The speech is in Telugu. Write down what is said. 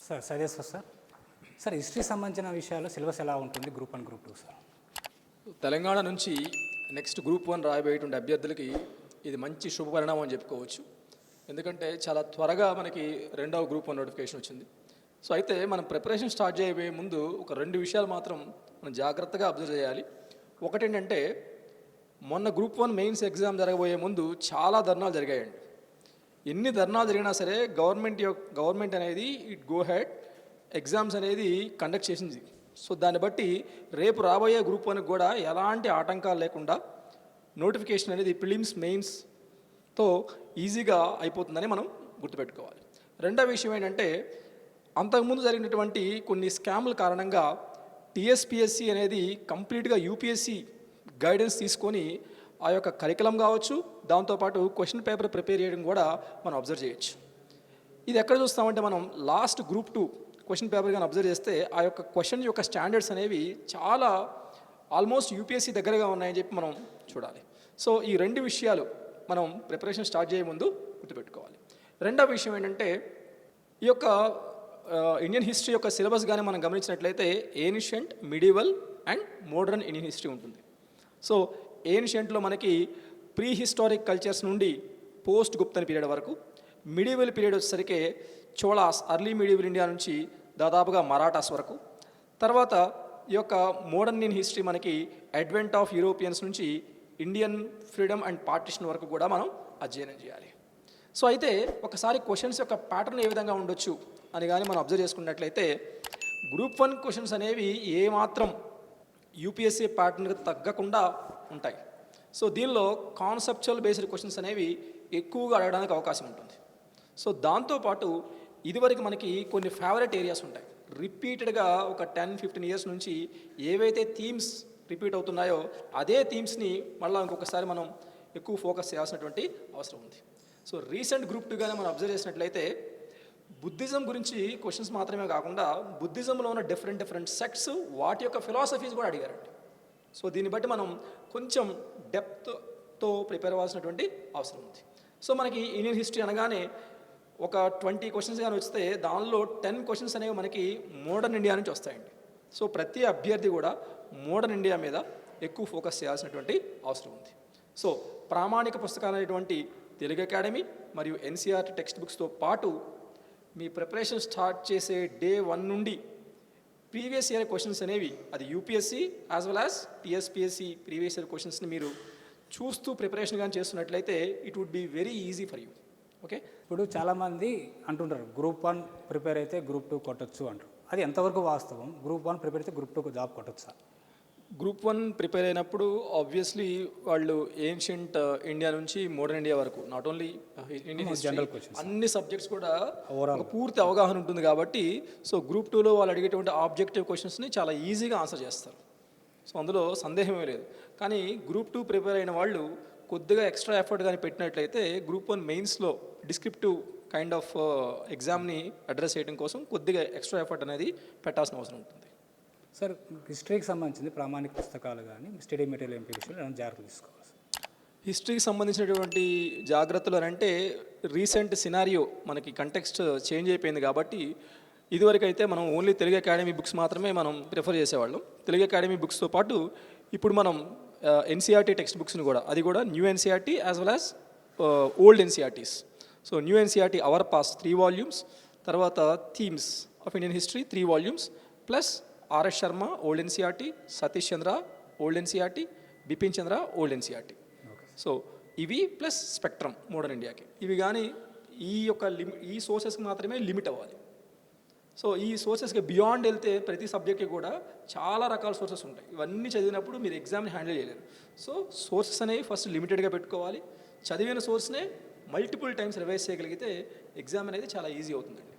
Sir suggest sir sir history సంబంధించిన విషయాలు సిలబస్ ఎలా ఉంటుంది గ్రూప్ 1 గ్రూప్ 2 సార్? తెలంగాణ నుంచి నెక్స్ట్ గ్రూప్ 1 రాయబోయేటువంటి అభ్యర్థులకి ఇది మంచి శుభపరిణామం అని చెప్పుకోవచ్చు. ఎందుకంటే చాలా త్వరగా మనకి రెండవ గ్రూప్ 1 నోటిఫికేషన్ వచ్చింది. సో అయితే మనం ప్రిపరేషన్ స్టార్ట్ చేయబోయే ముందు ఒక 2 విషయాలు మాత్రం మనం జాగ్రత్తగా అబ్జర్వ్ చేయాలి. ఒకటి ఏంటంటే మొన్న గ్రూప్ 1 మెయిన్స్ ఎగ్జామ్ జరగబోయే ముందు చాలా ధర్నాలు జరిగాయండి. ఎన్ని ధర్నాలు జరిగినా సరే గవర్నమెంట్ అనేది ఇట్ గో హెడ్ ఎగ్జామ్స్ అనేది కండక్ట్ చేసింది. సో దాన్ని బట్టి రేపు రాబోయే గ్రూప్ 1కి కూడా ఎలాంటి ఆటంకాలు లేకుండా నోటిఫికేషన్ అనేది ప్రిలిమ్స్ మెయిన్స్తో ఈజీగా అయిపోతుందని మనం గుర్తుపెట్టుకోవాలి. రెండవ విషయం ఏంటంటే అంతకుముందు జరిగినటువంటి కొన్ని స్కామ్ల కారణంగా టీఎస్పీఎస్సీ అనేది కంప్లీట్గా యూపీఎస్సీ గైడెన్స్ తీసుకొని ఆ యొక్క కరికులం కావచ్చు, దాంతోపాటు క్వశ్చన్ పేపర్ ప్రిపేర్ చేయడం కూడా మనం అబ్జర్వ్ చేయొచ్చు. ఇది ఎక్కడ చూస్తామంటే మనం లాస్ట్ గ్రూప్ 2 క్వశ్చన్ పేపర్ కానీ అబ్జర్వ్ చేస్తే ఆ యొక్క క్వశ్చన్ యొక్క స్టాండర్డ్స్ అనేవి చాలా ఆల్మోస్ట్ యూపీఎస్సీ దగ్గరగా ఉన్నాయని చెప్పి మనం చూడాలి. సో ఈ 2 విషయాలు మనం ప్రిపరేషన్ స్టార్ట్ చేయే ముందు గుర్తుపెట్టుకోవాలి. రెండవ విషయం ఏంటంటే ఈ యొక్క ఇండియన్ హిస్టరీ యొక్క సిలబస్ కానీ మనం గమనించినట్లయితే ancient, medieval and modern Indian history ఉంటుంది. సో ఏన్షియంట్లో మనకి ప్రీ హిస్టారిక్ కల్చర్స్ నుండి పోస్ట్ గుప్తన్ పీరియడ్ వరకు, మిడివల్ పీరియడ్ వచ్చేసరికి చోళాస్ అర్లీ మిడివల్ ఇండియా నుంచి దాదాపుగా మరాఠాస్ వరకు, తర్వాత ఈ యొక్క మోడర్న్ ఇండియన్ హిస్టరీ మనకి అడ్వెంట్ ఆఫ్ యూరోపియన్స్ నుంచి ఇండియన్ ఫ్రీడమ్ అండ్ పార్టిషన్ వరకు కూడా మనం అధ్యయనం చేయాలి. సో అయితే ఒకసారి క్వశ్చన్స్ యొక్క ప్యాటర్న్ ఏ విధంగా ఉండొచ్చు అని కానీ మనం అబ్జర్వ్ చేసుకున్నట్లయితే గ్రూప్ 1 క్వశ్చన్స్ అనేవి ఏమాత్రం యూపీఎస్సీ ప్యాటర్న్కి తగ్గకుండా ఉంటాయి. సో దీనిలో కాన్సెప్చువల్ బేస్డ్ క్వశ్చన్స్ అనేవి ఎక్కువగా అడగడానికి అవకాశం ఉంటుంది. సో దాంతోపాటు ఇదివరకు మనకి కొన్ని ఫేవరెట్ ఏరియాస్ ఉంటాయి. రిపీటెడ్గా ఒక 10-15 ఇయర్స్ నుంచి ఏవైతే థీమ్స్ రిపీట్ అవుతున్నాయో అదే థీమ్స్ని మళ్ళీ ఇంకొకసారి మనం ఎక్కువ ఫోకస్ చేయాల్సినటువంటి అవసరం ఉంది. సో రీసెంట్ గ్రూప్ 2 గానే మనం అబ్జర్వ్ చేసినట్లయితే బుద్ధిజం గురించి క్వశ్చన్స్ మాత్రమే కాకుండా బుద్ధిజంలో ఉన్న డిఫరెంట్ సెక్ట్స్ వాటి యొక్క ఫిలాసఫీస్ కూడా అడిగారండి. సో దీన్ని బట్టి మనం కొంచెం డెప్త్తో ప్రిపేర్ అవ్వాల్సినటువంటి అవసరం ఉంది. సో మనకి ఇండియన్ హిస్టరీ అనగానే ఒక 20 క్వశ్చన్స్ కానీ వస్తే దానిలో 10 క్వశ్చన్స్ అనేవి మనకి మోడర్న్ ఇండియా నుంచి వస్తాయండి. సో ప్రతి అభ్యర్థి కూడా మోడర్న్ ఇండియా మీద ఎక్కువ ఫోకస్ చేయాల్సినటువంటి అవసరం ఉంది. సో ప్రామాణిక పుస్తకాలు అనేటువంటి తెలుగు అకాడమీ మరియు ఎన్సీఆర్టీ టెక్స్ట్ బుక్స్తో పాటు మీ ప్రిపరేషన్ స్టార్ట్ చేసే డే 1 నుండి ప్రీవియస్ ఇయర్ క్వశ్చన్స్ అనేవి అది UPSC as well as TSPSC previous year క్వశ్చన్స్ని మీరు చూస్తూ ప్రిపరేషన్ కానీ చేస్తున్నట్లయితే it would be very easy for you. Okay, ఇప్పుడు చాలామంది అంటుంటారు గ్రూప్ 1 ప్రిపేర్ అయితే గ్రూప్ 2 కొట్టచ్చు అంటారు. అది ఎంతవరకు వాస్తవం? గ్రూప్ 1 ప్రిపేర్ అయితే గ్రూప్ 2 జాబ్ కొట్టచ్చా? గ్రూప్ 1 ప్రిపేర్ అయినప్పుడు ఆబ్వియస్లీ వాళ్ళు ఏన్షియంట్ ఇండియా నుంచి మోడర్న్ ఇండియా వరకు not only Indian general questions అన్ని సబ్జెక్ట్స్ కూడా ఒక పూర్తి అవగాహన ఉంటుంది కాబట్టి సో గ్రూప్ 2లో వాళ్ళు అడిగేటువంటి ఆబ్జెక్టివ్ క్వశ్చన్స్ని చాలా ఈజీగా ఆన్సర్ చేస్తారు. సో అందులో సందేహమే లేదు. కానీ గ్రూప్ 2 ప్రిపేర్ అయిన వాళ్ళు కొద్దిగా ఎక్స్ట్రా ఎఫర్ట్ కానీ పెట్టినట్లయితే గ్రూప్ 1 మెయిన్స్లో డిస్క్రిప్టివ్ కైండ్ ఆఫ్ ఎగ్జామ్ని అడ్రస్ చేయడం కోసం కొద్దిగా ఎక్స్ట్రా ఎఫర్ట్ అనేది పెట్టాల్సిన అవసరం ఉంటుంది. సార్ హిస్టరీకి సంబంధించింది ప్రామాణిక పుస్తకాలు కానీ స్టడీ మెటీరియల్ ఎంపీ విషయంలో ఏమైనా జాగ్రత్తలు తీసుకోవాలి? హిస్టరీకి సంబంధించినటువంటి జాగ్రత్తలు అని అంటే రీసెంట్ సినారియో మనకి కంటెక్స్ట్ చేంజ్ అయిపోయింది కాబట్టి ఇదివరకు అయితే మనం ఓన్లీ తెలుగు అకాడమీ బుక్స్ మాత్రమే మనం ప్రిఫర్ చేసేవాళ్ళం. తెలుగు అకాడమీ బుక్స్తో పాటు ఇప్పుడు మనం ఎన్సీఆర్టీ టెక్స్ట్ బుక్స్ని కూడా అది కూడా new NCERT as well as old NCERTs. So new NCERT our past 3 volumes, తర్వాత themes of Indian history 3 volumes plus R S Sharma old NCERT, Satish Chandra old NCERT, Bipin Chandra old NCERT. So ఇవి ప్లస్ స్పెక్ట్రమ్ మోడర్న్ ఇండియాకి. ఇవి కానీ ఈ సోర్సెస్కి మాత్రమే లిమిట్ అవ్వాలి. సో ఈ సోర్సెస్కి బియాండ్ వెళ్తే ప్రతి సబ్జెక్ట్కి కూడా చాలా రకాల సోర్సెస్ ఉంటాయి. ఇవన్నీ చదివినప్పుడు మీరు ఎగ్జామ్ని హ్యాండిల్ చేయలేరు. సో సోర్సెస్ అనేవి ఫస్ట్ లిమిటెడ్గా పెట్టుకోవాలి. చదివిన సోర్స్నే మల్టిపుల్ టైమ్స్ రివైజ్ చేయగలిగితే ఎగ్జామ్ అనేది చాలా ఈజీ అవుతుందండి.